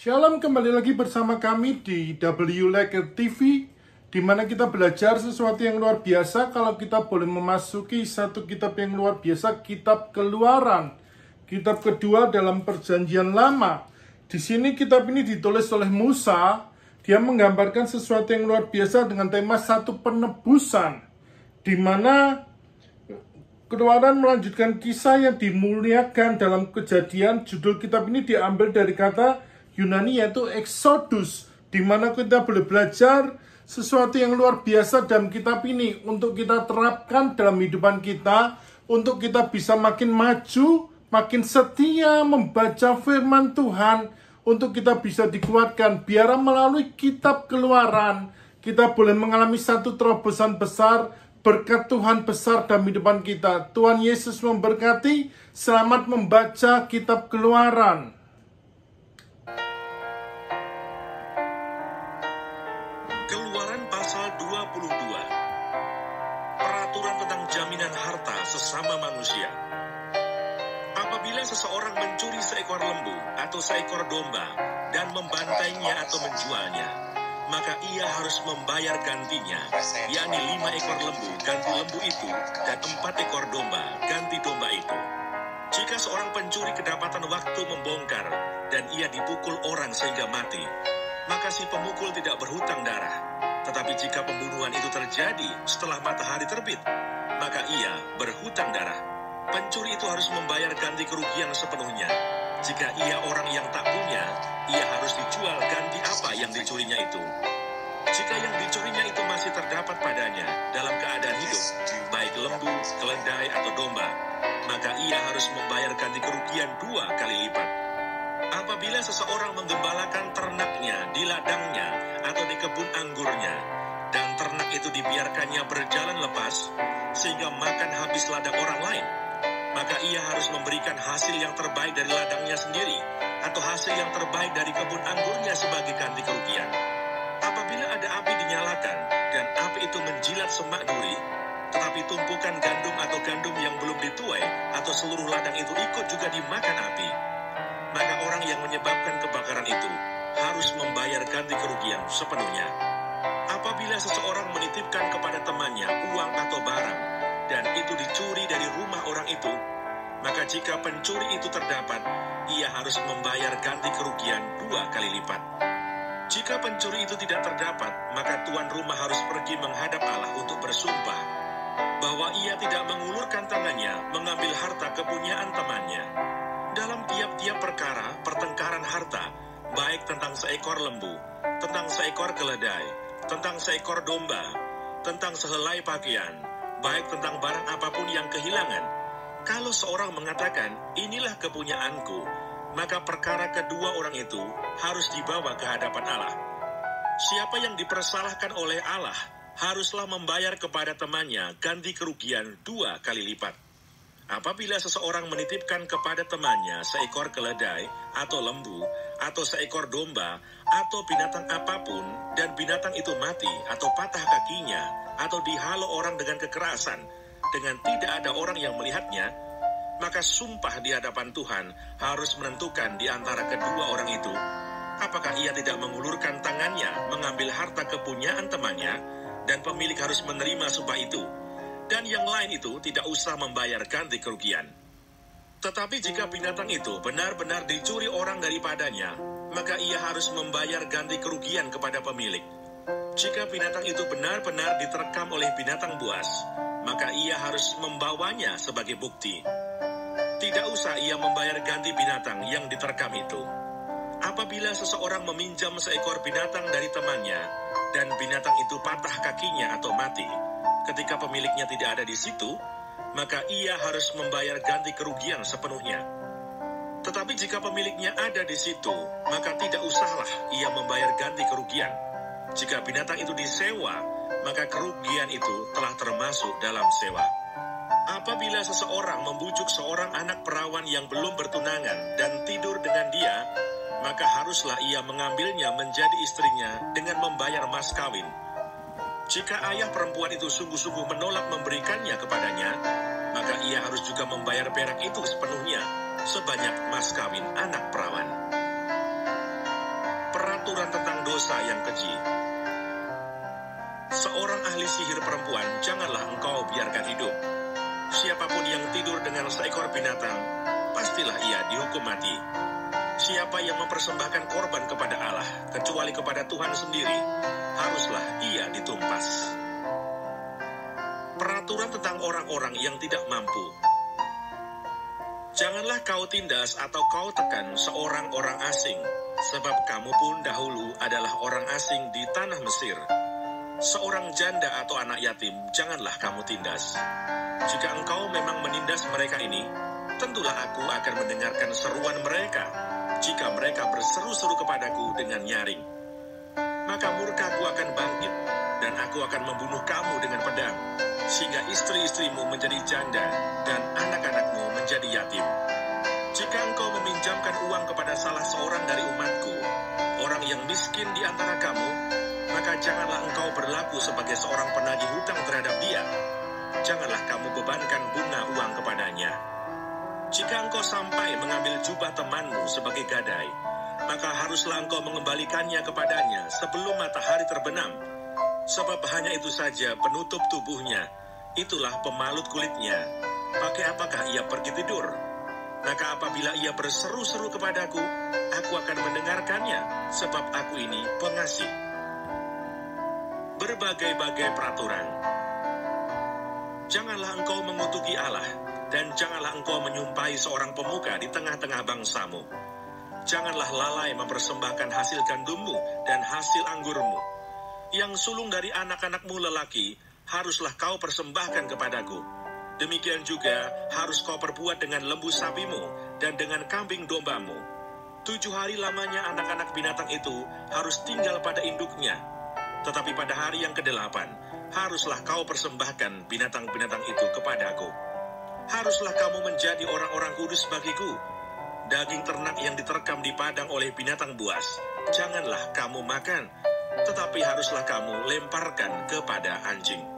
Shalom, kembali lagi bersama kami di W Laker TV, di mana kita belajar sesuatu yang luar biasa. Kalau kita boleh memasuki satu kitab yang luar biasa, kitab Keluaran, kitab kedua dalam Perjanjian Lama. Di sini kitab ini ditulis oleh Musa. Dia menggambarkan sesuatu yang luar biasa dengan tema satu penebusan, di mana Keluaran melanjutkan kisah yang dimuliakan dalam Kejadian. Judul kitab ini diambil dari kata Yunani yaitu Exodus, di mana kita boleh belajar sesuatu yang luar biasa dalam kitab ini untuk kita terapkan dalam kehidupan kita, untuk kita bisa makin maju, makin setia membaca firman Tuhan, untuk kita bisa dikuatkan. Biar melalui kitab Keluaran kita boleh mengalami satu terobosan besar, berkat Tuhan besar dalam kehidupan kita. Tuhan Yesus memberkati. Selamat membaca kitab Keluaran. Keluaran pasal 22. Peraturan tentang jaminan harta sesama manusia. Apabila seseorang mencuri seekor lembu atau seekor domba dan membantainya atau menjualnya, maka ia harus membayar gantinya, yakni 5 ekor lembu ganti lembu itu, dan 4 ekor domba ganti domba itu. Jika seorang pencuri kedapatan waktu membongkar, dan ia dipukul orang sehingga mati, maka si pemukul tidak berhutang darah. Tetapi jika pembunuhan itu terjadi setelah matahari terbit, maka ia berhutang darah. Pencuri itu harus membayar ganti kerugian sepenuhnya. Jika ia orang yang tak punya, ia harus dijual ganti apa yang dicurinya itu. Jika yang dicurinya itu masih terdapat padanya dalam keadaan hidup, baik lembu, keledai, atau domba, maka ia harus membayar ganti kerugian 2 kali lipat. Apabila seseorang menggembalakan ternaknya di ladangnya atau di kebun anggurnya, dan ternak itu dibiarkannya berjalan lepas, sehingga makan habis ladang orang lain, maka ia harus memberikan hasil yang terbaik dari ladangnya sendiri, atau hasil yang terbaik dari kebun anggurnya sebagai ganti kerugian. Apabila ada api dinyalakan, dan api itu menjilat semak duri, tetapi tumpukan gandum atau gandum yang belum dituai, atau seluruh ladang itu ikut juga dimakan api, maka orang yang menyebabkan kebakaran itu harus membayar ganti kerugian sepenuhnya. Apabila seseorang menitipkan kepada temannya uang atau barang, dan itu dicuri dari rumah orang itu, maka jika pencuri itu terdapat, ia harus membayar ganti kerugian 2 kali lipat. Jika pencuri itu tidak terdapat, maka tuan rumah harus pergi menghadap Allah untuk bersumpah bahwa ia tidak mengulurkan tangannya mengambil harta kepunyaan temannya. Dalam tiap-tiap perkara pertengkaran harta, baik tentang seekor lembu, tentang seekor keledai, tentang seekor domba, tentang sehelai pakaian, baik tentang barang apapun yang kehilangan, kalau seorang mengatakan, inilah kepunyaanku, maka perkara kedua orang itu harus dibawa ke hadapan Allah. Siapa yang dipersalahkan oleh Allah haruslah membayar kepada temannya ganti kerugian 2 kali lipat. Apabila seseorang menitipkan kepada temannya seekor keledai, atau lembu, atau seekor domba, atau binatang apapun, dan binatang itu mati, atau patah kakinya, atau dihalau orang dengan kekerasan, dengan tidak ada orang yang melihatnya, maka sumpah di hadapan Tuhan harus menentukan di antara kedua orang itu, apakah ia tidak mengulurkan tangannya mengambil harta kepunyaan temannya, dan pemilik harus menerima sumpah itu, dan yang lain itu tidak usah membayar ganti kerugian. Tetapi jika binatang itu benar-benar dicuri orang daripadanya, maka ia harus membayar ganti kerugian kepada pemilik. Jika binatang itu benar-benar diterkam oleh binatang buas, maka ia harus membawanya sebagai bukti. Tidak usah ia membayar ganti binatang yang diterkam itu. Apabila seseorang meminjam seekor binatang dari temannya, dan binatang itu patah kakinya atau mati, ketika pemiliknya tidak ada di situ, maka ia harus membayar ganti kerugian sepenuhnya. Tetapi jika pemiliknya ada di situ, maka tidak usahlah ia membayar ganti kerugian. Jika binatang itu disewa, maka kerugian itu telah termasuk dalam sewa. Apabila seseorang membujuk seorang anak perawan yang belum bertunangan dan tidur dengan dia, maka haruslah ia mengambilnya menjadi istrinya dengan membayar mas kawin. Jika ayah perempuan itu sungguh-sungguh menolak memberikannya kepadanya, maka ia harus juga membayar perak itu sepenuhnya, sebanyak mas kawin anak perawan. peraturan tentang dosa yang keji. Seorang ahli sihir perempuan janganlah engkau biarkan hidup. Siapapun yang tidur dengan seekor binatang, pastilah ia dihukum mati. Siapa yang mempersembahkan korban kepada Allah, kecuali kepada Tuhan sendiri, haruslah ia ditumpas. Peraturan tentang orang-orang yang tidak mampu. Janganlah kau tindas atau kau tekan seorang orang asing, sebab kamu pun dahulu adalah orang asing di tanah Mesir. Seorang janda atau anak yatim janganlah kamu tindas. Jika engkau memang menindas mereka ini, tentulah aku akan mendengarkan seruan mereka. Jika mereka berseru-seru kepadaku dengan nyaring, maka murkaku akan bangkit, dan aku akan membunuh kamu dengan pedang, sehingga istri-istrimu menjadi janda, dan anak-anakmu menjadi yatim. Jika engkau meminjamkan uang kepada salah seorang dari umatku, orang yang miskin di antara kamu, maka janganlah engkau berlaku sebagai seorang penagih hutang terhadap dia. Janganlah kamu bebankan bunga uang kepadanya. Jika engkau sampai mengambil jubah temanmu sebagai gadai, maka haruslah engkau mengembalikannya kepadanya sebelum matahari terbenam. Sebab hanya itu saja penutup tubuhnya, itulah pemalut kulitnya. Pakai apakah ia pergi tidur? Maka apabila ia berseru-seru kepadaku, aku akan mendengarkannya, sebab aku ini pengasih. Berbagai-bagai peraturan. Janganlah engkau mengutuki Allah, dan janganlah engkau menyumpahi seorang pemuka di tengah-tengah bangsamu. Janganlah lalai mempersembahkan hasil gandummu dan hasil anggurmu. Yang sulung dari anak-anakmu lelaki, haruslah kau persembahkan kepadaku. Demikian juga harus kau perbuat dengan lembu sapimu dan dengan kambing dombamu. 7 hari lamanya anak-anak binatang itu harus tinggal pada induknya. Tetapi pada hari yang ke-8, haruslah kau persembahkan binatang-binatang itu kepadaku. Haruslah kamu menjadi orang-orang kudus bagiku. Daging ternak yang diterkam di padang oleh binatang buas, janganlah kamu makan, tetapi haruslah kamu lemparkan kepada anjing.